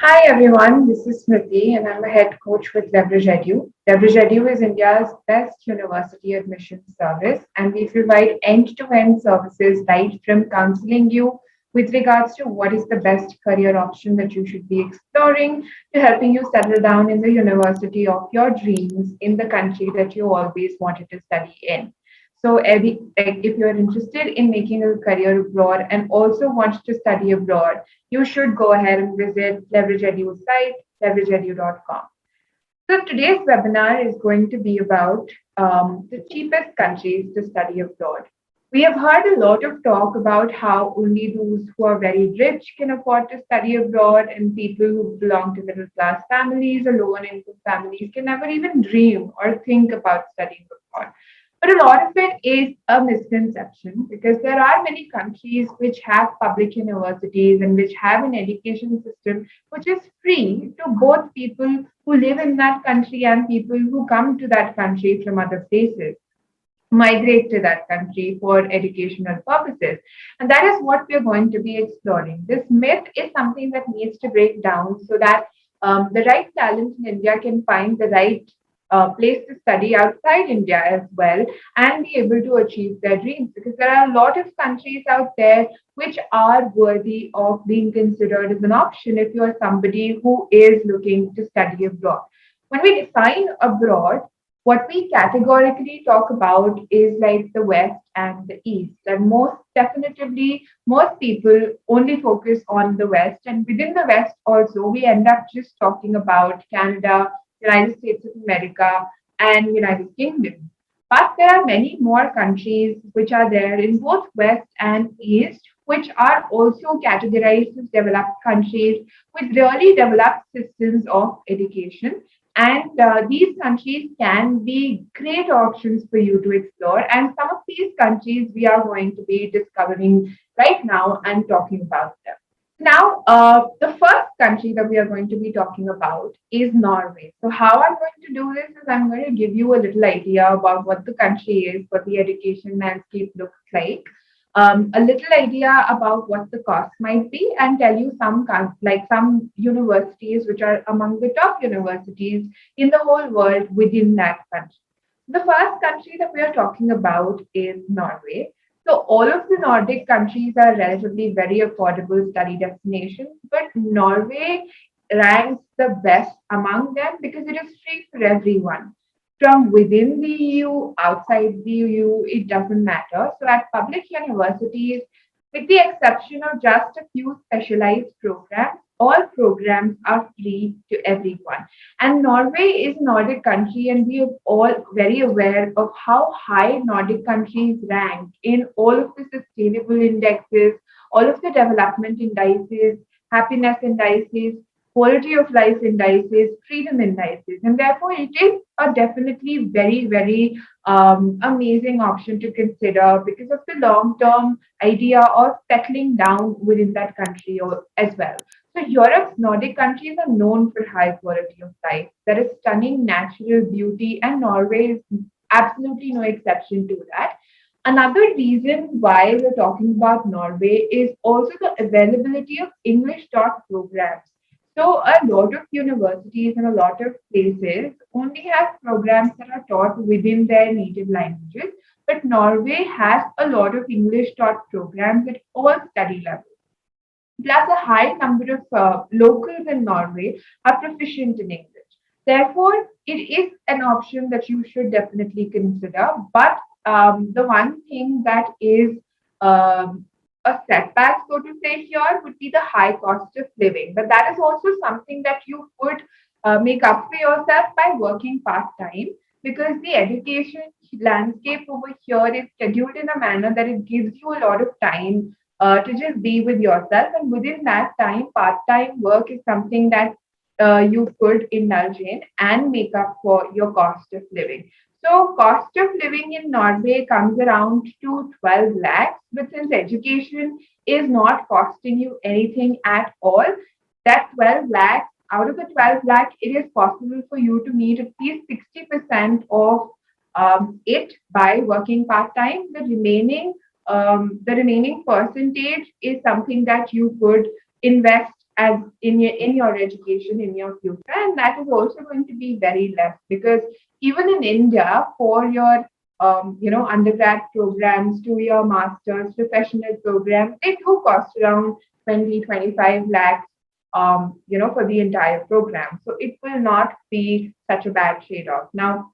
Hi everyone, this is Smriti and I'm a head coach with Leverage Edu. Leverage Edu is India's best university admission service and we provide end-to-end services right from counseling you with regards to what is the best career option that you should be exploring to helping you settle down in the university of your dreams in the country that you always wanted to study in. So, if you're interested in making a career abroad and also want to study abroad, you should go ahead and visit Leverage Edu's site, leverageedu.com. So today's webinar is going to be about the cheapest countries to study abroad. We have heard a lot of talk about how only those who are very rich can afford to study abroad, and people who belong to middle class families or lower income families can never even dream or think about studying abroad. But a lot of it is a misconception because there are many countries which have public universities and which have an education system which is free to both people who live in that country and people who come to that country from other places, migrate to that country for educational purposes. And that is what we're going to be exploring. This myth is something that needs to break down so that the right talent in India can find the right place to study outside India as well and be able to achieve their dreams. Because there are a lot of countries out there which are worthy of being considered as an option if you are somebody who is looking to study abroad. When we define abroad, what we categorically talk about is like the West and the East. And most definitively, most people only focus on the West. And within the West, also, we end up just talking about Canada, United States of America, and United Kingdom. But there are many more countries which are there in both West and East, which are also categorized as developed countries with really developed systems of education. And these countries can be great options for you to explore. And some of these countries we are going to be discovering right now and talking about them. Now, the first country that we are going to be talking about is Norway. So, how I'm going to do this is I'm going to give you a little idea about what the country is, what the education landscape looks like, a little idea about what the cost might be, and tell you some universities which are among the top universities in the whole world within that country. The first country that we are talking about is Norway. So all of the Nordic countries are relatively very affordable study destinations, but Norway ranks the best among them because it is free for everyone. From within the EU, outside the EU, it doesn't matter. So at public universities, with the exception of just a few specialized programs, all programs are free to everyone. And Norway is a Nordic country, and we are all very aware of how high Nordic countries rank in all of the sustainable indexes, all of the development indices, happiness indices, quality of life indices, freedom indices. And therefore, it is a definitely very, very amazing option to consider because of the long term idea of settling down within that country as well. So Europe's Nordic countries are known for high quality of life. There is stunning natural beauty, and Norway is absolutely no exception to that. Another reason why we're talking about Norway is also the availability of English taught programs. So a lot of universities and a lot of places only have programs that are taught within their native languages, but Norway has a lot of English taught programs at all study levels. Plus, a high number of locals in Norway are proficient in English. Therefore, it is an option that you should definitely consider. But the one thing that is a setback, so to say, here would be the high cost of living. But that is also something that you could make up for yourself by working part time because the education landscape over here is scheduled in a manner that it gives you a lot of time to just be with yourself. And within that time, part time work is something that you could indulge in and make up for your cost of living. So, cost of living in Norway comes around to 12 lakhs, but since education is not costing you anything at all, that 12 lakhs, out of the 12 lakh, it is possible for you to meet at least 60% of it by working part time. The remaining percentage is something that you could invest as in your education in your future, and that is also going to be very less because even in India, for your undergrad programs to your master's professional programs, they do cost around 20-25 lakhs, for the entire program. So it will not be such a bad trade-off. Now,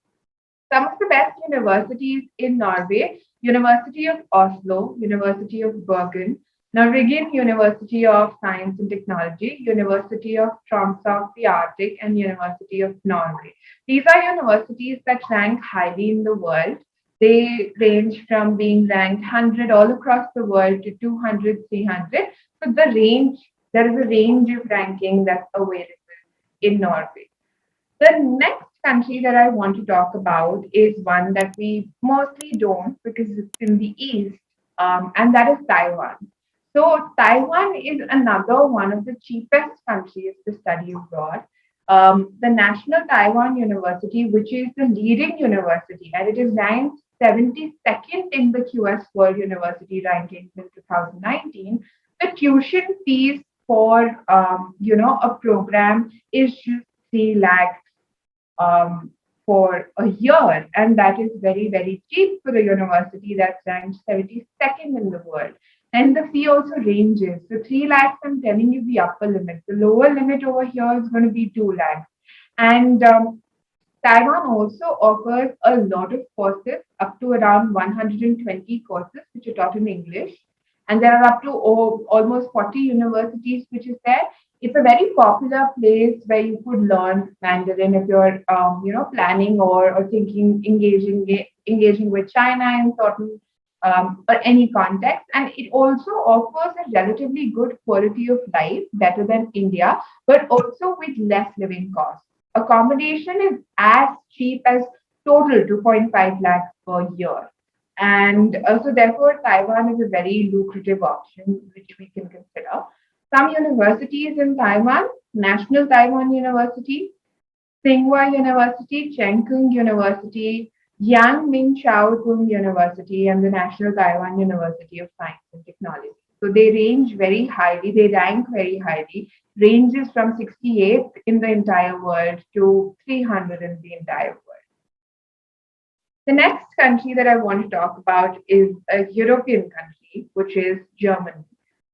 some of the best universities in Norway: University of Oslo, University of Bergen, Norwegian University of Science and Technology, University of Tromsø of the Arctic, and University of Norway. These are universities that rank highly in the world. They range from being ranked 100 all across the world to 200, 300. So there is a range of ranking that's available in Norway. The next country that I want to talk about is one that we mostly don't because it's in the east, and that is Taiwan. So, Taiwan is another one of the cheapest countries to study abroad. The National Taiwan University, which is the leading university, and it is ranked 72nd in the QS World University rankings in 2019. The tuition fees for a program is just 3 lakh for a year, and that is very, very cheap for a university that's ranked 72nd in the world. And the fee also ranges. So 3 lakhs, I'm telling you the upper limit. The lower limit over here is going to be 2 lakhs. And Taiwan also offers a lot of courses, up to around 120 courses, which are taught in English. And there are up to almost 40 universities which is there. It's a very popular place where you could learn Mandarin if you're, planning or thinking engaging with China in certain or any context. And it also offers a relatively good quality of life, better than India, but also with less living costs. Accommodation is as cheap as total 2.5 lakhs per year. And so, therefore, Taiwan is a very lucrative option which we can consider. Some universities in Taiwan: National Taiwan University, Tsinghua University, Chengkung University, Yang Ming Chao Tung University, and the National Taiwan University of Science and Technology. So they range very highly, they rank very highly, ranges from 68th in the entire world to 300 in the entire world. The next country that I want to talk about is a European country, which is Germany.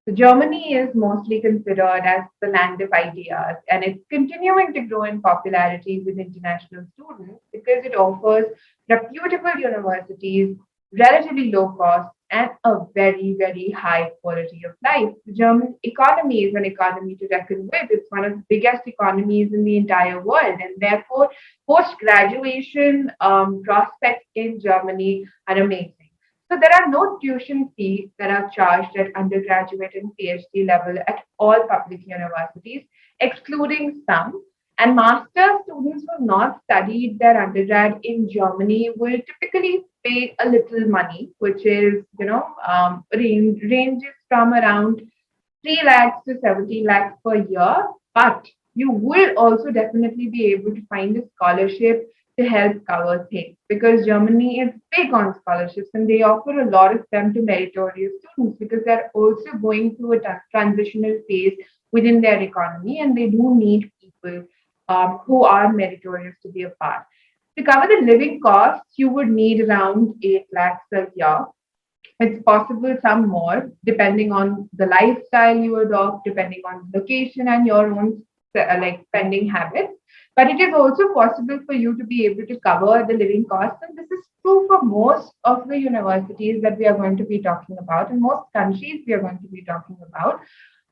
So Germany is mostly considered as the land of ideas, and it's continuing to grow in popularity with international students because it offers reputable universities, relatively low cost, and a very, very high quality of life. The German economy is an economy to reckon with. It's one of the biggest economies in the entire world, and therefore, post graduation prospects in Germany are amazing. So there are no tuition fees that are charged at undergraduate and PhD level at all public universities, excluding some. And master students who have not studied their undergrad in Germany will typically pay a little money, which is, ranges from around 3 lakhs to 70 lakhs per year. But you will also definitely be able to find a scholarship to help cover things because Germany is big on scholarships and they offer a lot of them to meritorious students because they're also going through a transitional phase within their economy and they do need people who are meritorious to be a part. To cover the living costs, you would need around 8 lakhs a year. It's possible some more, depending on the lifestyle you adopt, depending on location and your own spending habits. But it is also possible for you to be able to cover the living costs. And this is true for most of the universities that we are going to be talking about, and most countries we are going to be talking about,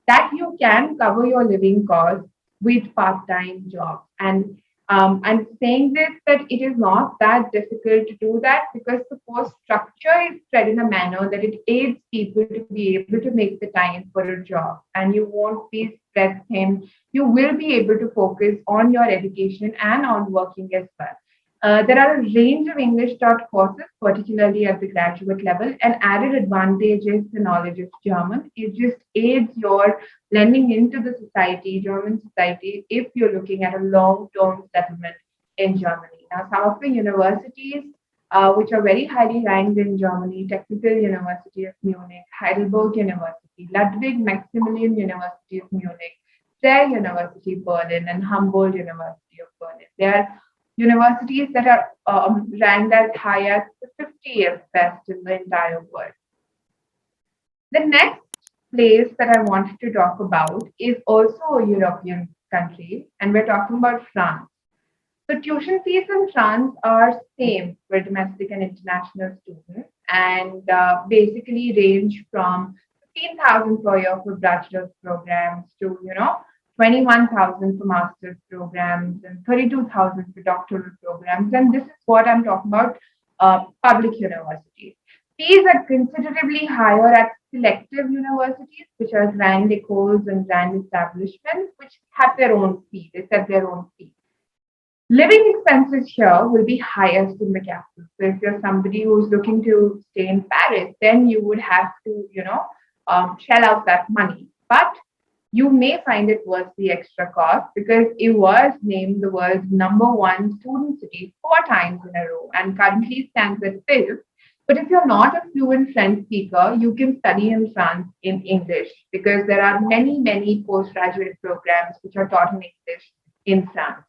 that you can cover your living costs with part-time jobs. And I'm saying this that it is not that difficult to do that because the course structure is spread in a manner that it aids people to be able to make the time for a job, and you won't be spread thin. You will be able to focus on your education and on working as well. There are a range of English taught courses, particularly at the graduate level. An added advantage is the knowledge of German. It just aids your blending into the society, German society, if you're looking at a long-term settlement in Germany. Now, some of the universities which are very highly ranked in Germany: Technical University of Munich, Heidelberg University, Ludwig Maximilian University of Munich, Their University Berlin and Humboldt University of Berlin. They are universities that are ranked as high as the 50th best in the entire world. The next place that I wanted to talk about is also a European country, and we're talking about France. So tuition fees in France are same for domestic and international students, and basically range from 15,000 per year for bachelor's programs to 21,000 for master's programs and 32,000 for doctoral programs. And this is what I'm talking about, public universities. Fees are considerably higher at selective universities, which are grand écoles and grand establishments, which have their own fee. They set their own fee. Living expenses here will be highest in the capital. So if you're somebody who's looking to stay in Paris, then you would have to, shell out that money. But you may find it worth the extra cost because it was named the world's number one student city 4 times in a row and currently stands at fifth. But if you're not a fluent French speaker, you can study in France in English because there are many, many postgraduate programs which are taught in English in France.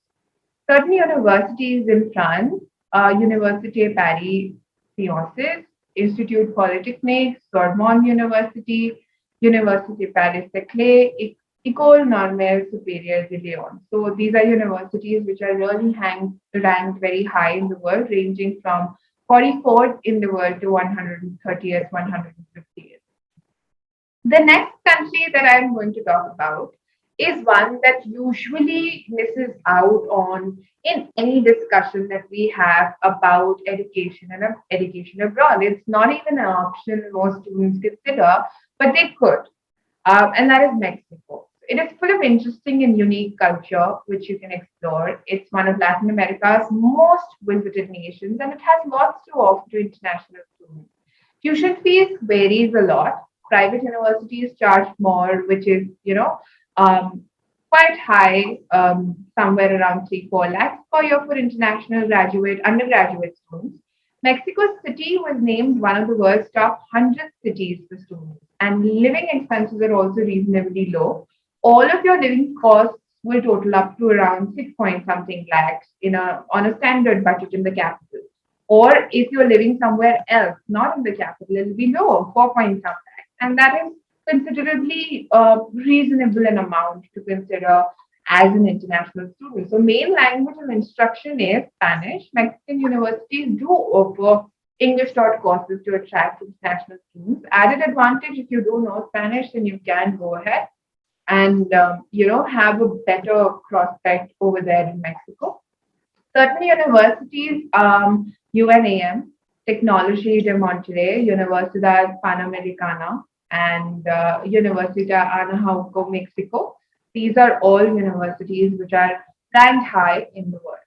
Certain universities in France, Université Paris Sciences, Institut Polytechnique, Sorbonne University, Université Paris Saclay, École Normale Supérieure de Lyon. So these are universities which are really ranked very high in the world, ranging from 44th in the world to 130th, 150th. The next country that I'm going to talk about is one that usually misses out on in any discussion that we have about education and education abroad. It's not even an option most students consider, but they could, and that is Mexico. It is full of interesting and unique culture which you can explore. It's one of Latin America's most visited nations, and it has lots to offer to international students. Tuition fees varies a lot. Private universities charge more, which is, um, quite high, somewhere around 3-4 lakhs per year for international undergraduate students. Mexico City was named one of the world's top 100 cities for students, and living expenses are also reasonably low. All of your living costs will total up to around 6 point something lakhs on a standard budget in the capital. Or if you're living somewhere else, not in the capital, it'll be lower, 4 point some lakhs. And that is considerably reasonable an amount to consider as an international student. So main language of instruction is Spanish. Mexican universities do offer English taught courses to attract international students. Added advantage, if you do know Spanish, then you can go ahead and have a better prospect over there in Mexico. Certain universities, UNAM, Technology de Monterrey, Universidad Panamericana, and Universidad Anahuaco, Mexico. These are all universities which are ranked high in the world.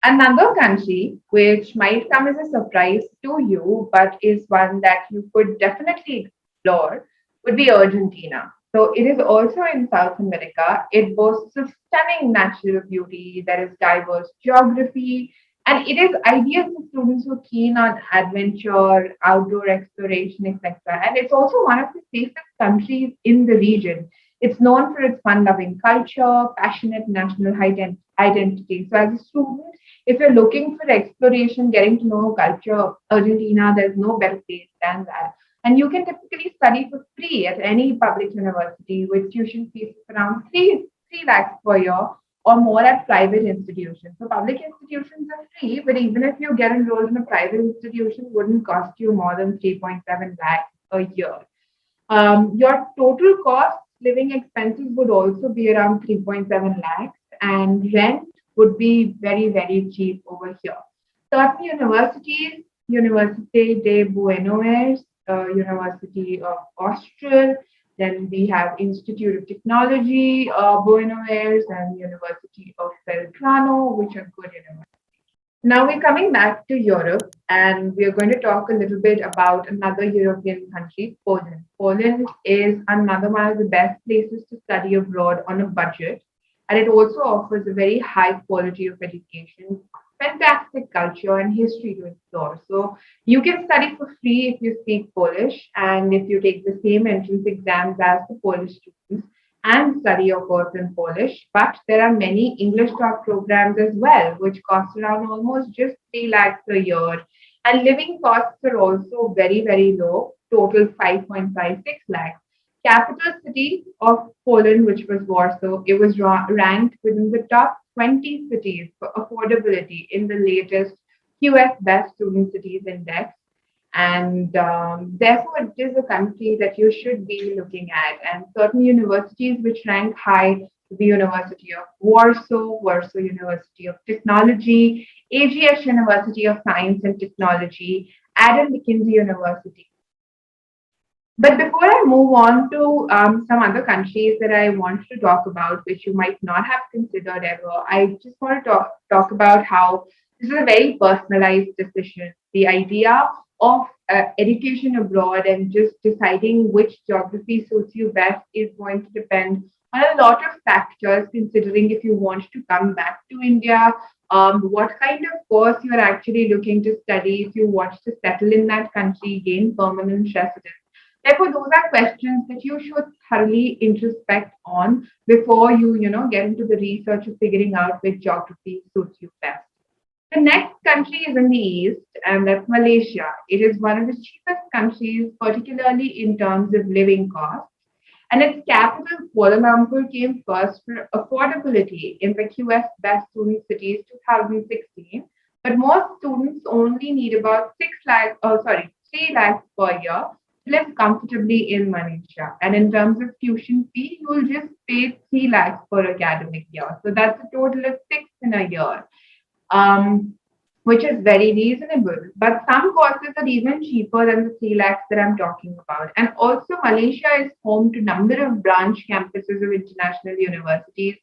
Another country which might come as a surprise to you, but is one that you could definitely explore, would be Argentina. So it is also in South America. It boasts of stunning natural beauty. There is diverse geography, and it is ideal for students who are keen on adventure, outdoor exploration, etc. And it's also one of the safest countries in the region. It's known for its fun-loving culture, passionate national identity. So as a student, if you're looking for exploration, getting to know culture of Argentina, there's no better place than that. And you can typically study for free at any public university with tuition fees of around 3 lakhs per year or more at private institutions. So public institutions are free, but even if you get enrolled in a private institution, it wouldn't cost you more than 3.7 lakhs a year. Your total cost, living expenses would also be around 3.7 lakhs, and rent would be very, very cheap over here. Certain universities, Université de Buenos Aires, University of Austria, then we have Institute of Technology, Buenos Aires, and University of Belgrano, which are good universities. Now we're coming back to Europe, and we are going to talk a little bit about another European country, Poland. Poland is another one of the best places to study abroad on a budget, and it also offers a very high quality of education, fantastic culture, and history to explore. So you can study for free if you speak Polish, and if you take the same entrance exams as the Polish students, and study your course in Polish. But there are many English taught programs as well, which cost around almost just 3 lakhs a year. And living costs are also very, very low, total 5.56 lakhs. Capital city of Poland, which was Warsaw, it was ranked within the top 20 cities for affordability in the latest QS Best Student Cities Index. And therefore, it is a country that you should be looking at. And certain universities which rank high, the University of Warsaw, Warsaw University of Technology, AGS University of Science and Technology, Adam McKinsey University. But before I move on to some other countries that I want to talk about, which you might not have considered ever, I just want to talk about how this is a very personalized decision. The idea of education abroad and just deciding which geography suits you best is going to depend on a lot of factors, considering if you want to come back to India, what kind of course you're actually looking to study, if you want to settle in that country, gain permanent residence. Therefore, those are questions that you should thoroughly introspect on before you get into the research of figuring out which geography suits you best. The next country is in the east, and that's Malaysia. It is one of the cheapest countries, particularly in terms of living costs. And its capital, Kuala Lumpur, came first for affordability in the QS Best Student Cities 2016. But most students only need about 3 lakhs per year to live comfortably in Malaysia. And in terms of tuition fee, you will just pay 3 lakhs per academic year. So that's a total of six in a year, um, which is very reasonable. But some courses are even cheaper than the 3 lakhs that I'm talking about. And also, Malaysia is home to a number of branch campuses of international universities,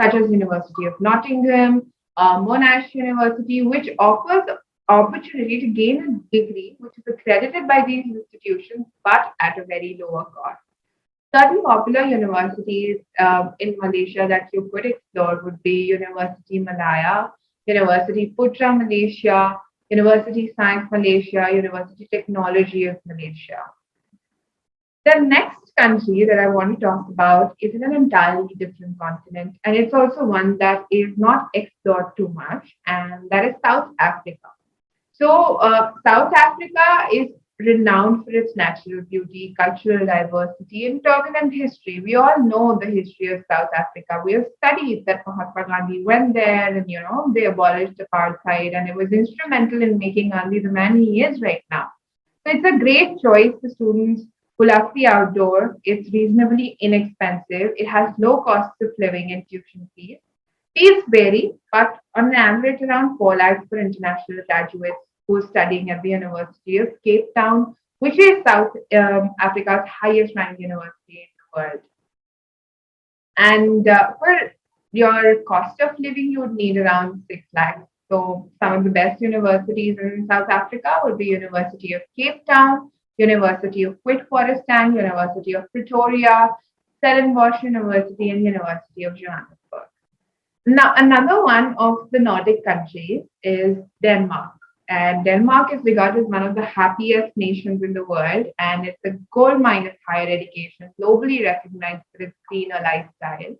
such as University of Nottingham, Monash University, which offers opportunity to gain a degree which is accredited by these institutions, but at a very lower cost. Certain popular universities in Malaysia that you could explore would be University Malaya, University Putra Malaysia, University Science Malaysia, University Technology of Malaysia. The next country that I want to talk about is in an entirely different continent, and it's also one that is not explored too much, and that is South Africa. So, South Africa is renowned for its natural beauty, cultural diversity, and turbulent history. We all know the history of South Africa. We have studied that Mahatma Gandhi went there and, they abolished apartheid, and it was instrumental in making Gandhi the man he is right now. So, it's a great choice for students who love the outdoor. It's reasonably inexpensive. It has low costs of living and tuition fees. Fees vary, but on an average, around 4 lakhs for international graduates who are studying at the University of Cape Town, which is South Africa's highest ranked university in the world. And for your cost of living, you would need around 6 lakhs. So some of the best universities in South Africa would be University of Cape Town, University of Witwatersrand, University of Pretoria, Stellenbosch University, and University of Johannesburg. Now, another one of the Nordic countries is Denmark. And Denmark is regarded as one of the happiest nations in the world, and it's a gold mine of higher education, globally recognized for its cleaner lifestyle.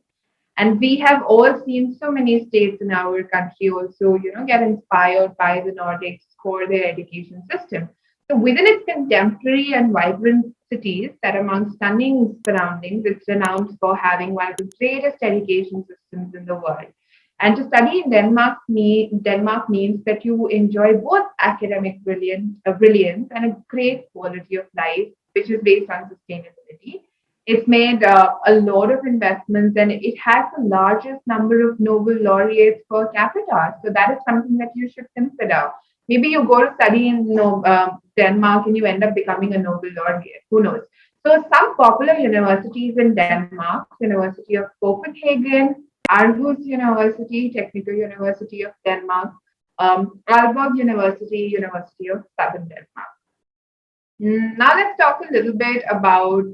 And we have all seen so many states in our country also, get inspired by the Nordics for their education system. So within its contemporary and vibrant cities, that among stunning surroundings, it's renowned for having one of the greatest education systems in the world. And to study in Denmark means that you enjoy both academic brilliance and a great quality of life, which is based on sustainability. It's made a lot of investments, and it has the largest number of Nobel laureates per capita. So that is something that you should consider. Maybe you go to study in Denmark and you end up becoming a Nobel laureate. Who knows? So some popular universities in Denmark, University of Copenhagen, Aarhus University, Technical University of Denmark, Aalborg University, University of Southern Denmark. Now let's talk a little bit about.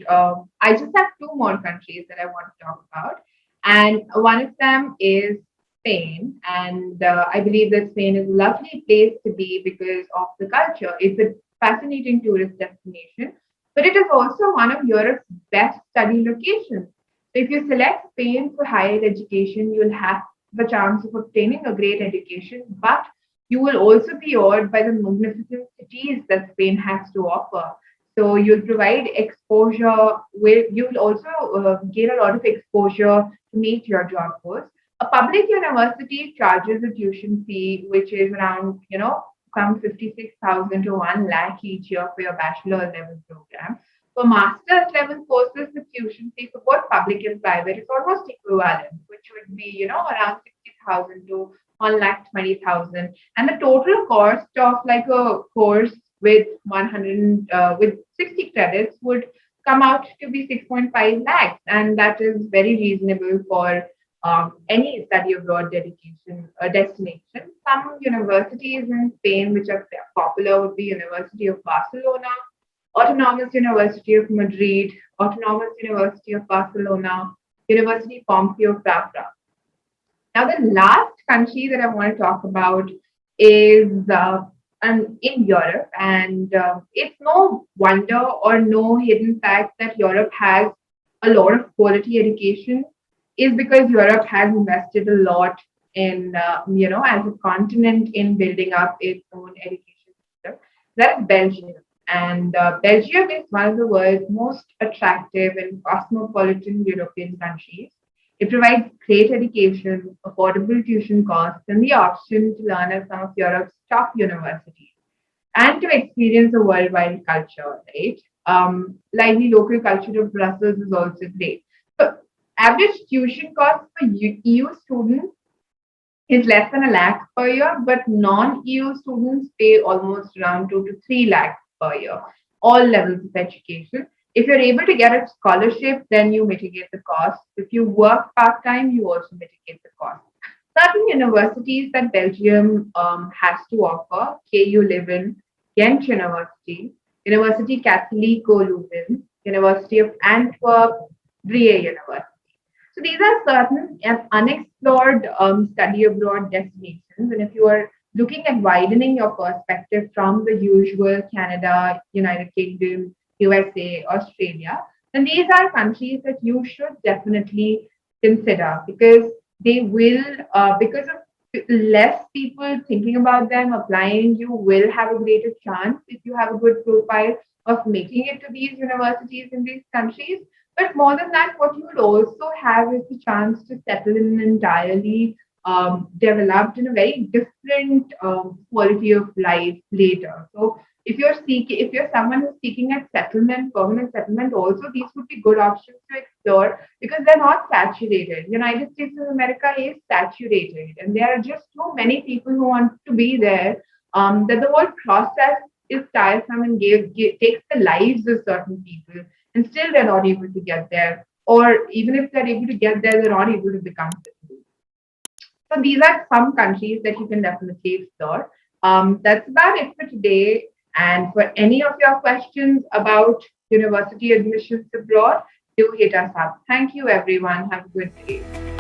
I just have two more countries that I want to talk about, and one of them is Spain. And I believe that Spain is a lovely place to be because of the culture. It's a fascinating tourist destination, but it is also one of Europe's best study locations. So if you select Spain for higher education, you'll have the chance of obtaining a great education, but you will also be awed by the magnificent cities that Spain has to offer. So you'll provide exposure with, you'll also gain a lot of exposure to meet your job goals. A public university charges a tuition fee, which is around, from 56,000 to 1 lakh each year for your bachelor level program. For master's level courses, the tuition fee for both public and private is almost equivalent, which would be, around 60,000 to 1,20,000. And the total cost of like a course with 100, with 60 credits would come out to be 6.5 lakhs. And that is very reasonable for any study abroad dedication destination. Some universities in Spain which are popular would be University of Barcelona, Autonomous University of Madrid, Autonomous University of Barcelona, University Pompeu Fabra. Now, the last country that I want to talk about is in Europe, and it's no wonder or no hidden fact that Europe has a lot of quality education, is because Europe has invested a lot in, as a continent in building up its own education system. That is Belgium. And Belgium is one of the world's most attractive and cosmopolitan European countries. It provides great education, affordable tuition costs, and the option to learn at some of Europe's top universities and to experience a worldwide culture, right? Lively local culture of Brussels is also great. So, average tuition costs for EU students is less than a lakh per year, but non-EU students pay almost around 2 to 3 lakhs per year, all levels of education. If you're able to get a scholarship, then you mitigate the cost. If you work part-time, you also mitigate the cost. Certain universities that Belgium has to offer, KU Leuven, Ghent University, University Catholico Leuven, University of Antwerp, Bree University. So these are certain unexplored study abroad destinations. And if you are looking at widening your perspective from the usual Canada, United Kingdom, USA, Australia, then these are countries that you should definitely consider because they will, because of less people thinking about them, applying, you will have a greater chance if you have a good profile of making it to these universities in these countries. But more than that, what you will also have is the chance to settle in an entirely developed in a very different quality of life later. So if you're someone who's seeking a settlement, permanent settlement, also these would be good options to explore because they're not saturated. United States of America is saturated, and there are just so many people who want to be there that the whole process is tiresome and takes the lives of certain people, and still they're not able to get there. Or even if they're able to get there, they're not able to become citizens. So these are some countries that you can definitely explore. That's about it for today. And for any of your questions about university admissions abroad, do hit us up. Thank you, everyone. Have a good day.